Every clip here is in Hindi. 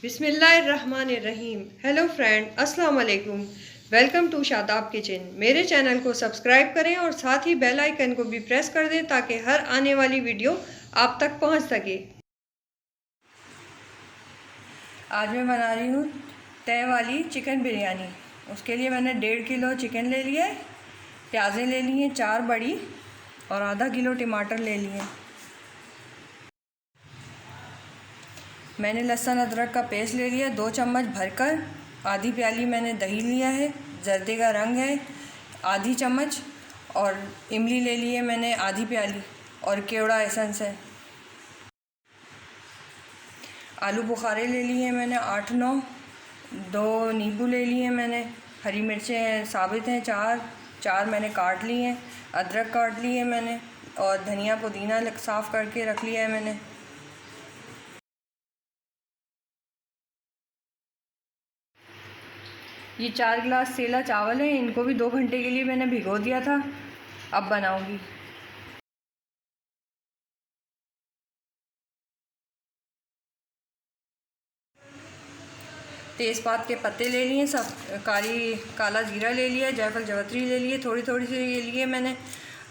बिस्मिल्लाहिर्रहमानिर्रहीम। हेलो फ्रेंड, अस्सलाम वालेकुम। Welcome to Shadab kitchen. मेरे चैनल को सब्सक्राइब करें और साथ ही बेल आइकन को भी प्रेस कर दें ताकि हर आने वाली वीडियो आप तक पहुंच सके। आज मैं बना रही हूँ तय वाली चिकन बिरयानी। उसके लिए मैंने 1.5 किलो चिकन ले लिया है, प्याज़ें ले ली हैं 4 बड़ी और आधा किलो टमाटर ले लिए। मैंने लहसुन अदरक का पेस्ट ले लिया 2 चम्मच भरकर। आधी प्याली मैंने दही लिया है, जर्दे का रंग है आधी चम्मच। और इमली ले ली है मैंने आधी प्याली और केवड़ा एसेंस है। आलू बुखारे ले लिए हैं मैंने 8-9। 2 नींबू ले लिए मैंने। हरी मिर्चें साबित हैं 4 मैंने काट ली हैं। अदरक काट ली है मैंने और धनिया पुदीना साफ़ करके रख लिया है मैंने। ये 4 गिलास सेला चावल हैं, इनको भी 2 घंटे के लिए मैंने भिगो दिया था। अब बनाऊंगी। तेज़पात के पत्ते ले लिए, सब काला जीरा ले लिया, जायफल जवत्री ले लिए, थोड़ी थोड़ी सी ये लिए मैंने।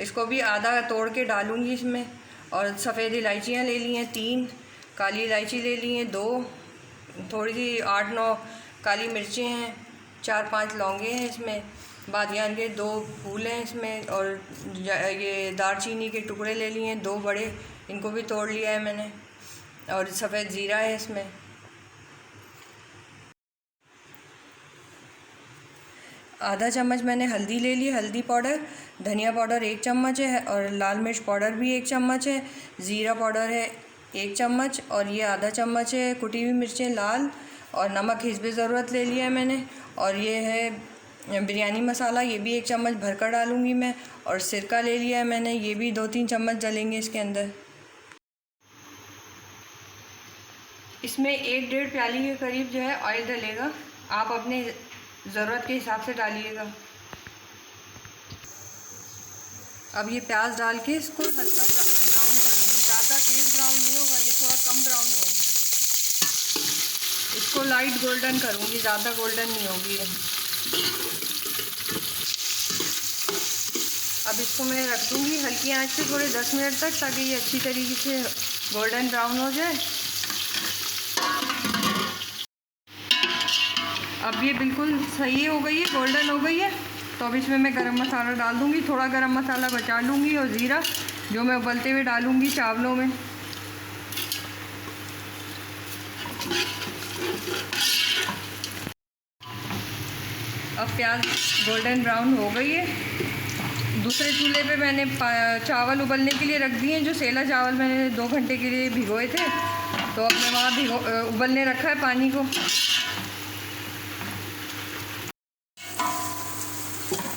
इसको भी आधा तोड़ के डालूंगी इसमें। और सफ़ेद इलायचियाँ ले ली हैं 3, काली इलायची ले ली हैं 2, थोड़ी सी 8-9 काली मिर्चें हैं, 4-5 लौंगे हैं इसमें, बादियान के 2 फूल हैं इसमें। और ये दालचीनी के टुकड़े ले लिए हैं 2 बड़े, इनको भी तोड़ लिया है मैंने। और सफ़ेद ज़ीरा है इसमें। आधा चम्मच मैंने हल्दी ले ली, हल्दी पाउडर। धनिया पाउडर 1 चम्मच है और लाल मिर्च पाउडर भी 1 चम्मच है। ज़ीरा पाउडर है 1 चम्मच और ये आधा चम्मच है कुटी हुई मिर्चें लाल। और नमक हिस्बे ज़रूरत ले लिया है मैंने। और ये है बिरयानी मसाला, ये भी 1 चम्मच भरकर डालूँगी मैं। और सिरका ले लिया है मैंने, ये भी 2-3 चम्मच डलेंगे इसके अंदर। इसमें 1-1.5 प्याली के करीब जो है ऑयल डलेगा, आप अपने ज़रूरत के हिसाब से डालिएगा। अब ये प्याज डाल के इसको हल्का ब्राउन करूँगी, ज़्यादा तेज़ ब्राउन नहीं होगा, ये थोड़ा कम ब्राउन होगा। इसको लाइट गोल्डन करूँगी, ज़्यादा गोल्डन नहीं होगी ये। अब इसको मैं रख दूँगी हल्की आंच पे थोड़े 10 मिनट तक, ताकि ये अच्छी तरीके से गोल्डन ब्राउन हो जाए। अब ये बिल्कुल सही हो गई है, गोल्डन हो गई है। तो अब इसमें मैं गरम मसाला डाल दूँगी, थोड़ा गरम मसाला बचा लूँगी और ज़ीरा जो मैं उबलते हुए डालूँगी चावलों में। अब प्याज गोल्डन ब्राउन हो गई है। दूसरे चूल्हे पे मैंने चावल उबलने के लिए रख दिए हैं, जो सेला चावल मैंने 2 घंटे के लिए भिगोए थे। तो अब मैं वहाँ उबलने रखा है पानी को।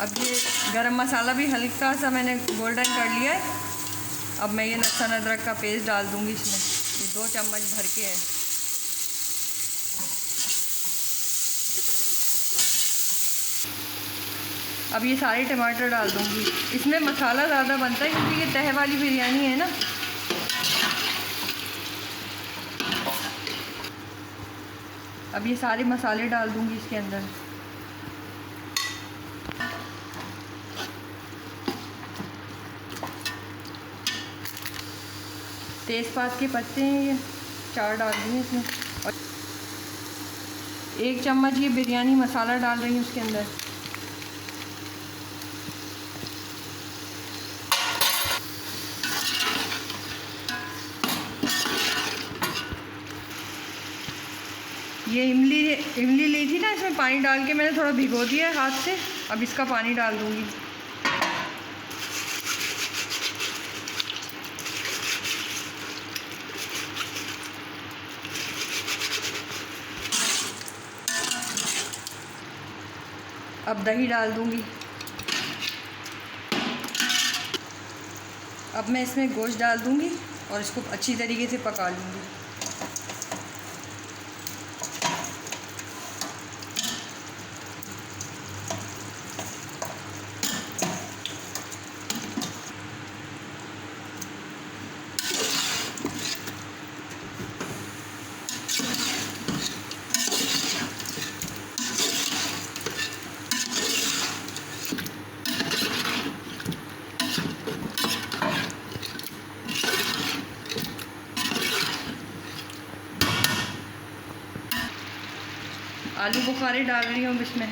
अब ये गरम मसाला भी हल्का सा मैंने गोल्डन कर लिया है। अब मैं ये लहसुन अदरक का पेस्ट डाल दूँगी इसमें, ये 2 चम्मच भर के है। अब ये सारे टमाटर डाल दूँगी। इसमें मसाला ज़्यादा बनता है क्योंकि ये तह वाली बिरयानी है ना। अब ये सारे मसाले डाल दूँगी इसके अंदर। तेज़पात के पत्ते हैं ये 4 डाल दिए इसमें। और 1 चम्मच ये बिरयानी मसाला डाल रही हूँ उसके अंदर। ये इमली ली थी ना, इसमें पानी डाल के मैंने थोड़ा भिगो दिया है हाथ से। अब इसका पानी डाल दूँगी। अब दही डाल दूँगी। अब मैं इसमें गोश्त डाल दूँगी और इसको अच्छी तरीके से पका लूँगी। आलू बुखारे डाल रही हूँ इसमें।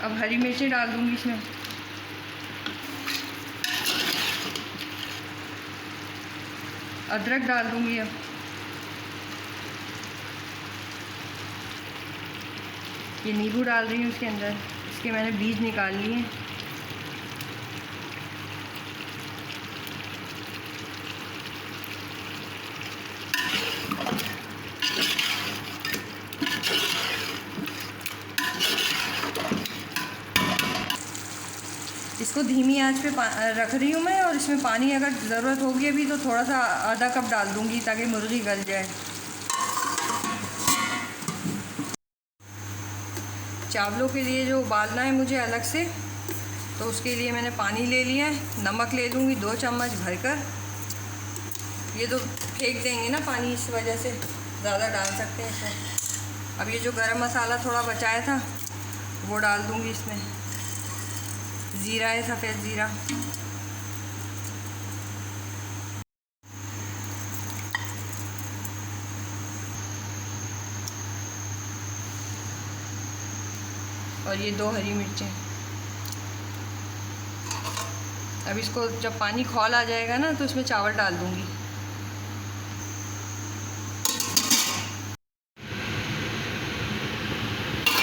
अब हरी मिर्ची डाल दूँगी इसमें। अदरक डाल दूँगी अब। ये नींबू डाल रही हूँ इसके अंदर, इसके मैंने बीज निकाल लिए हैं। इसको धीमी आंच पे रख रही हूँ मैं, और इसमें पानी अगर ज़रूरत होगी अभी तो थोड़ा सा आधा कप डाल दूँगी ताकि मुर्गी गल जाए। चावलों के लिए जो उबालना है मुझे अलग से, तो उसके लिए मैंने पानी ले लिया है। नमक ले लूँगी 2 चम्मच भरकर। ये तो फेंक देंगे ना पानी, इस वजह से ज़्यादा डाल सकते हैं इसमें। अब ये जो गरम मसाला थोड़ा बचाया था वो डाल दूँगी इसमें। ज़ीरा है, सफ़ेद ज़ीरा। और ये 2 हरी मिर्चें। अब इसको जब पानी खौल आ जाएगा ना तो इसमें चावल डाल दूँगी।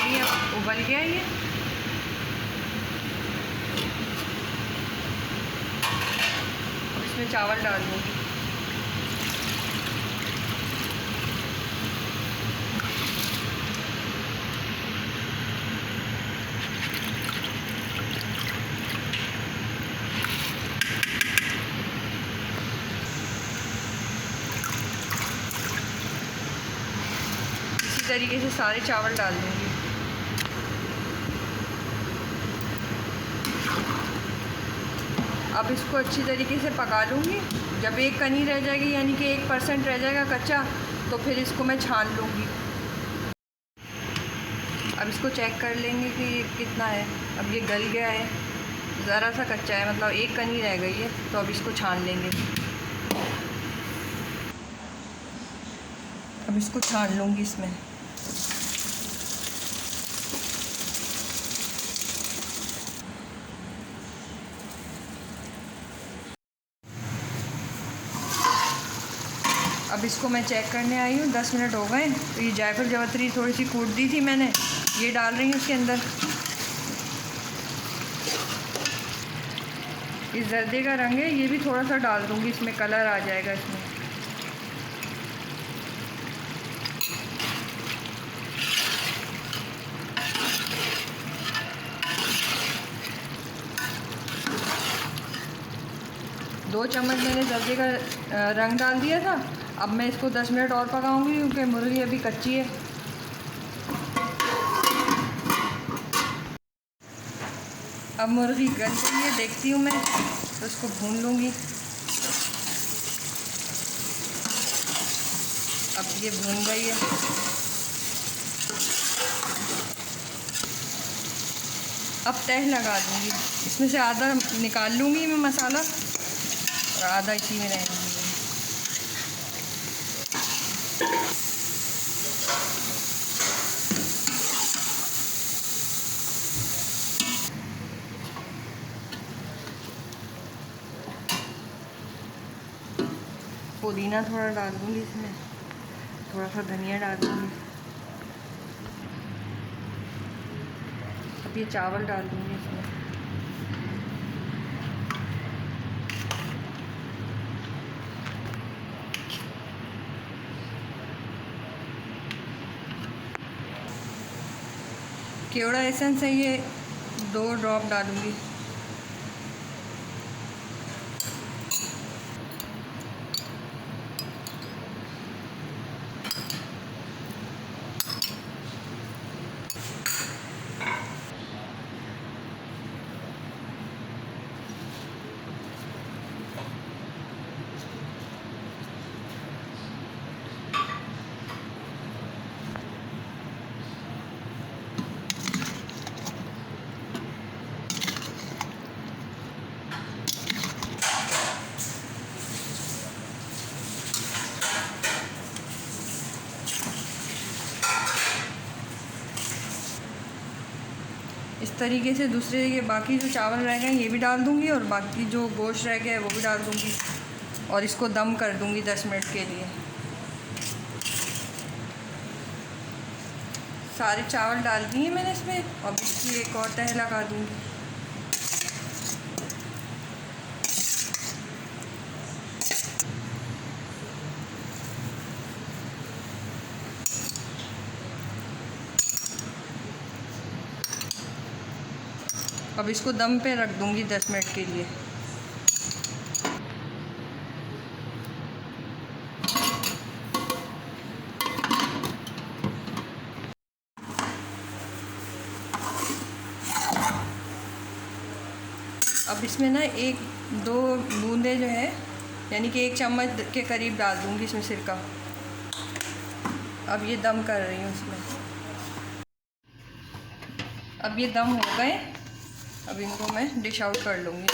ये अब उबल गया ये। अब इसमें चावल डाल दूँगी। इसी तरीके से सारे चावल डाल दूँगी। अब इसको अच्छी तरीके से पका लूँगी। जब एक कनी रह जाएगी, यानी कि 1% रह जाएगा कच्चा, तो फिर इसको मैं छान लूँगी। अब इसको चेक कर लेंगे कि कितना है। अब ये गल गया है, ज़रा सा कच्चा है, मतलब एक कनी रह गई है, तो अब इसको छान लेंगे। अब इसको छान लूँगी इसमें। अब इसको मैं चेक करने आई हूँ, 10 मिनट हो गए। तो ये जायफल जावित्री थोड़ी सी कूट दी थी मैंने, ये डाल रही हूँ इसके अंदर। इस जर्दे का रंग है, ये भी थोड़ा सा डाल दूँगी, इसमें कलर आ जाएगा इसमें। दो चम्मच मैंने जर्दे का रंग डाल दिया था। अब मैं इसको 10 मिनट और पकाऊंगी क्योंकि मुर्गी अभी कच्ची है। अब मुर्गी गल गई है, देखती हूँ मैं, तो इसको भून लूँगी। अब ये भून गई है। अब तह लगा दूँगी, इसमें से आधा निकाल लूँगी मैं मसाला, और आधा इसी में रहने दूँगी। पुदीना थोड़ा डाल दूँगी इसमें, थोड़ा सा धनिया डाल दूँगी। अब ये चावल डाल दूँगी इसमें। केवड़ा एसेंस है, ये 2 ड्रॉप डालूँगी। तरीके से दूसरे ये बाकी जो चावल रह गए ये भी डाल दूँगी और बाकी जो गोश्त रह गया है वो भी डाल दूँगी और इसको दम कर दूँगी 10 मिनट के लिए। सारे चावल डाल दिए मैंने इसमें, अब इसकी एक और तह लगा दूँगी। अब इसको दम पे रख दूँगी 10 मिनट के लिए। अब इसमें ना 1-2 बूंदे जो है यानी कि 1 चम्मच के करीब डाल दूँगी इसमें सिरका। अब ये दम कर रही हूँ इसमें। अब ये दम हो गए, अब इनको मैं डिश आउट कर लूँगी।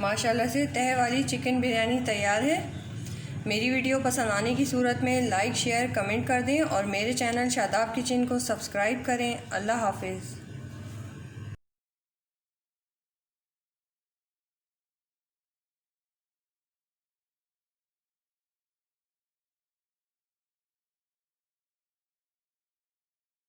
माशाल्लाह से तह वाली चिकन बिरयानी तैयार है। मेरी वीडियो पसंद आने की सूरत में लाइक शेयर कमेंट कर दें और मेरे चैनल शादाब किचन को सब्सक्राइब करें। अल्लाह हाफिज़।